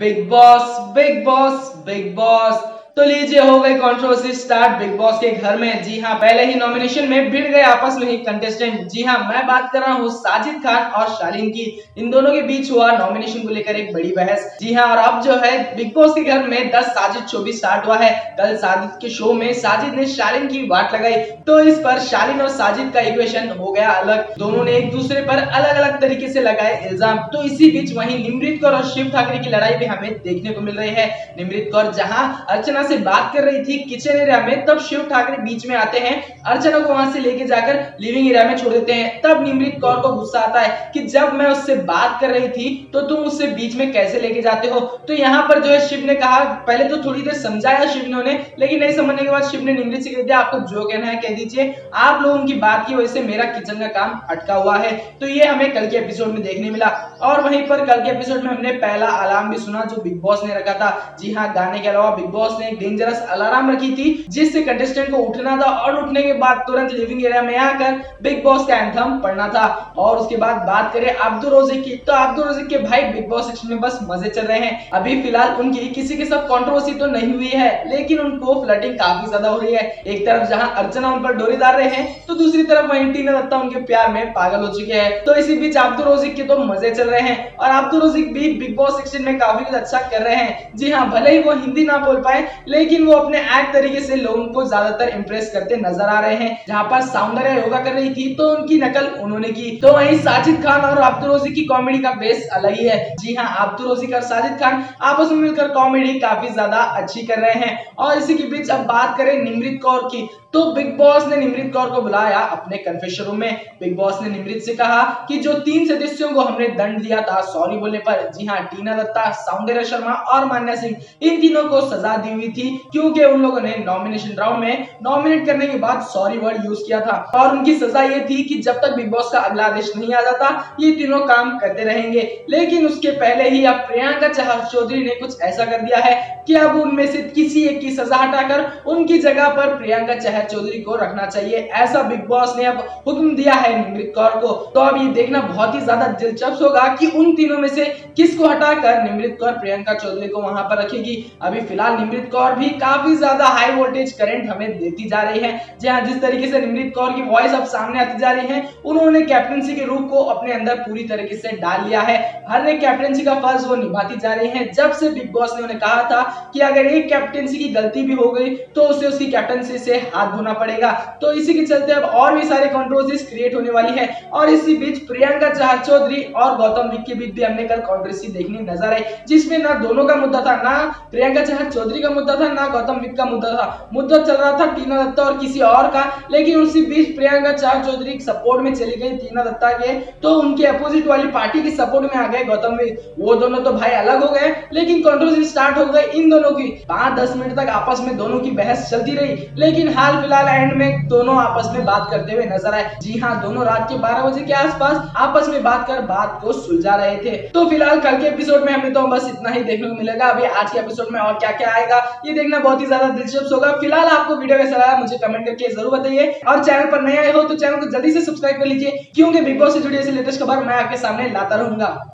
Big boss big boss big boss. तो लीजिए हो गई कंट्रोवर्सी स्टार्ट बिग बॉस के घर में। जी हाँ, पहले ही नॉमिनेशन में भिड़ गए आपस में ही कंटेस्टेंट। जी हाँ, मैं बात कर रहा हूँ साजिद खान और शालीन की। इन दोनों के बीच हुआ नॉमिनेशन को लेकर एक बड़ी बहस। जी हाँ, और अब जो है बिग बॉस के घर में 10 साजिद शो भी स्टार्ट हुआ है। कल साजिद के शो में साजिद ने शालीन की वाट लगाई, तो इस पर शालीन और साजिद का इक्वेशन हो गया अलग। दोनों ने एक दूसरे पर अलग अलग तरीके से लगाए इल्जाम। तो इसी बीच वहीं निमृत कौर और शिव ठाकरे की लड़ाई भी हमें देखने को मिल रही है। निमृत कौर जहां अर्चना से बात कर रही थी किचन एरिया में, तब शिव ठाकरे बीच में आते हैं, अर्चना को वहां से लेके जाकर लिविंग एरिया में छोड़ देते हैं। तब निमृत कौर को गुस्सा आता है कि जब मैं उससे बात कर रही थी तो तुम उससे बीच में कैसे लेके जाते हो। तो यहाँ पर जो है शिव ने कहा, पहले तो थोड़ी देर समझाया शिव ने उन्हें, लेकिन नहीं समझने के बाद शिव ने निमृत से कह दिया आपको जो कहना है कह दीजिए, आप लोगों की बात की वजह से मेरा किचन का काम अटका हुआ है। तो ये हमें कल के एपिसोड में देखने मिला। और वहीं पर कल के एपिसोड में हमने पहला अलार्म भी सुना जो बिग बॉस ने रखा था। जी हाँ, गाने के अलावा बिग बॉस ने एक डेंजरस अलार्म रखी थी जिससे कंटेस्टेंट को उठना था और उठने के बाद तुरंत लिविंग एरिया में आकर बिग बॉस का एंथम पढ़ना था। और उसके बाद बात करें अब्दुल रोजिक की, तो अब्दुल रोजिक के भाई बिग बॉस सेक्शन में बस मजे चल रहे हैं। अभी फिलहाल उनकी किसी के साथ कंट्रोवर्सी तो नहीं हुई है, लेकिन उनको फ्लर्टिंग काफी ज्यादा हो रही है। एक तरफ जहां अर्चना उन पर डोरी डाल रहे हैं, तो दूसरी तरफ वहीं टीना दत्ता उनके प्यार में पागल हो चुके हैं। तो इसी बीच अब्दुल रोजिक के तो मजे चल रहे हैं और अब्दुल रोजिक भी बिग बॉस सेक्शन में काफी कुछ अच्छा कर रहे हैं। जी हाँ, भले ही वो हिंदी ना बोल पाए, लेकिन वो अपने एक्ट तरीके से लोगों को ज्यादातर इंप्रेस करते नजर आ रहे हैं। जहां पर सौंदर्या योगा कर रही थी तो उनकी नकल उन्होंने की। तो वहीं साजिद खान और अब्दुल रोजिक की कॉमेडी का बेस अलग ही है। जी हाँ, अब्दुल रोजिक और साजिद खान आपस में मिलकर कॉमेडी काफी ज्यादा अच्छी कर रहे हैं। और इसी के बीच अब बात करें निमृत कौर की, तो बिग बॉस ने निमृत कौर को बुलाया अपने कन्फेशन रूम में। बिग बॉस ने निमृत से कहा कि जो 3 सदस्यों को हमने दंड दिया था सॉरी बोलने पर, जी हाँ, टीना दत्ता, सौंदर्य शर्मा और मान्या सिंह, इन तीनों को सजा दी हुई थी क्योंकि उन लोगों ने नॉमिनेशन राउंड में नॉमिनेट करने के बाद सॉरी वर्ड यूज किया था। और उनकी सजा ये थी कि जब तक बिग बॉस का अगला आदेश नहीं आ जाता ये तीनों काम करते रहेंगे। लेकिन उसके पहले ही अब प्रियंका चहर चौधरी ने कुछ ऐसा कर दिया है कि अब उनमें से किसी एक की सजा हटाकर उनकी जगह पर प्रियंका चहर चौधरी को रखना चाहिए, ऐसा बिग बॉस ने अब हुक्म दिया है निमृत कौर को। तो अब ये देखना बहुत ही ज्यादा दिलचस्प होगा कि उन तीनों में से किसको हटाकर निमृत कौर प्रियंका चौधरी को वहां पर रखेगी। अभी फिलहाल निमृत कौर भी काफी ज्यादा हाई वोल्टेज करंट हमें देती जा रही है। जहां जिस तरीके से निमृत कौर की वॉइस अब सामने आती जा रही है, उन्होंने कैप्टनसी के रूप को अपने अंदर पूरी तरीके से डाल लिया है। हर एक कैप्टनसी का फर्ज वो निभाती जा रही है। जब से बिग बॉस ने उन्हें कहा था कि अगर एक कैप्टनसी की गलती भी हो गई तो उसे उसकी कैप्टनसी से हाथ धोना पड़ेगा। तो इसी के चलते अब और भी सारे कंट्रोवर्सीज क्रिएट होने वाली है। और इसी बीच प्रियंका चहर चौधरी और गौतम विक के बीच भी हमने कल कंट्रोवर्सी देखने नजर आई, जिसमें ना दोनों का मुद्दा था, ना प्रियंका चहर चौधरी का मुद्दा था, ना गौतम विक का मुद्दा था। मुद्दा चल रहा था टीना दत्ता और किसी और का। लेकिन उसी बीच प्रियंका चहर चौधरी सपोर्ट में चली गई टीना दत्ता के, तो उनके अपोजिट वाली पार्टी के सपोर्ट में आ गए गौतम विक। वो दोनों तो भाई अलग हो गए, लेकिन कंट्रोवर्सी स्टार्ट हो गई इन दोनों की। 5-10 मिनट तक आपस में दोनों की बहस चलती रही, लेकिन हाल फिलहाल एंड में दोनों आपस में बात करते हुए नजर आए। जी हाँ, दोनों रात के 12 बजे के आसपास आपस में बात कर बात को सुलझा रहे थे। तो फिलहाल कल के एपिसोड में हमें तो बस इतना ही देखने को मिलेगा। अभी आज के एपिसोड में और क्या क्या आएगा ये देखना बहुत ही ज्यादा दिलचस्प होगा। फिलहाल आपको वीडियो कैसा लगा मुझे कमेंट करके जरूर बताइए, और चैनल पर नए आए हो तो चैनल को जल्दी से सब्सक्राइब कर लीजिए, क्योंकि बिग बॉस से जुड़ी ऐसी लेटेस्ट खबर मैं आपके सामने लाता रहूंगा।